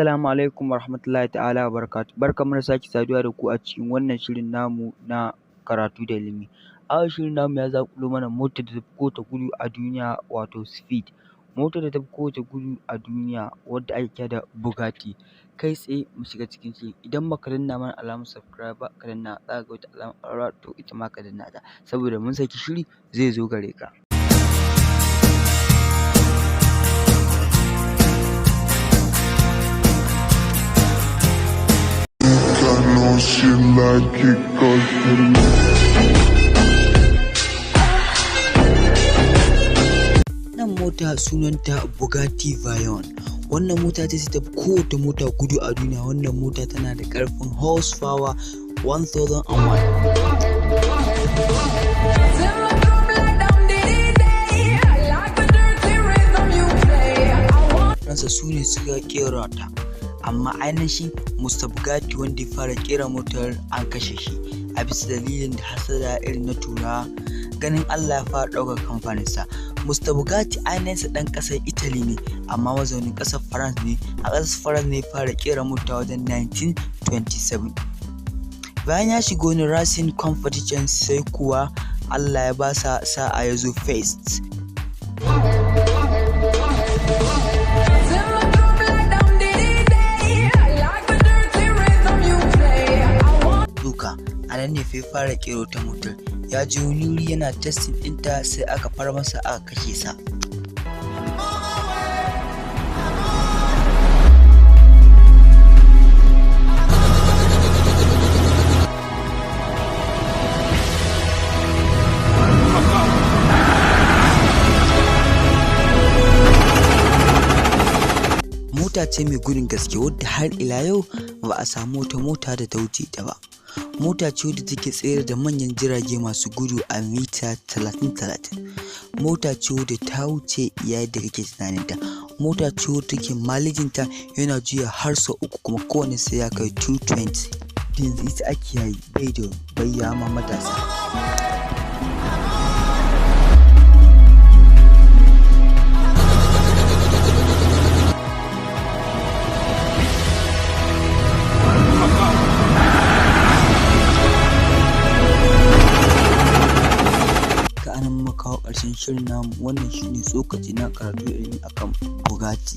Assalamu alaikum warahamatullahi ta'ala barakatu. Barkanmu da sake saduwa da ku a cikin wannan shirin namu na karatu da ilimi. A yau shirin namu ya zaƙulo mana motar da tafi kowace gudu a duniya wato speed. Motar da tafi kowace gudu a duniya wadda ake kira da Bugatti. Kai tsaye mu shiga cikin shirin. Idan baka danna mana alamar subscribe ba ka danna, za ka ga wata alamar ƙararrawa to ita ma ka danna ta saboda mun saki shiri zai zo gare ka. Wannan mota sunanta Bugatti Veyron. Wannan mota ce ta kowace mota gudu a duniya. Wannan mota tana da ƙarfin horsepower 1001. Faransa su ne suka kera ta, amma ainihin Mr. Bugatti wanda ya fara kera motar an kashe shi a bisa dalilin da hasada irin na turawa, ganin Allah ya fara ɗaukar kamfaninsa. Mr. Bugatti ainihinsa ɗan ƙasar Italy ne amma mazaunin ƙasar France ne. A ƙasar France ne ya fara kera mota wajen 1927. Bayan ya shiga wani racing competition sai kuwa Allah ya ba sa sa'a ya zo first. A nan ne fa ya fara kero ta motar. Ya je wani wuri yana testing ɗinta sai aka far masa aka kashe sa. Mota ce mai gudun gaske wadda har ila yau ba a samu wata mota da ta wuce ta ba. Mota ce wadda take tsayar da manyan jirage masu gudu a mita 30-30. Mota ce wadda ta wuce yayin da kake tunaninta. Mota ce wadda take malejinta yana juya har sau uku kuma kowane sai ya kai 220. Yanzu ita ake yayi bai da bayyama matasa. Kawo ƙarshen shirin namu. Wannan shine tsokaci na karatu ilimi akan Bugatti.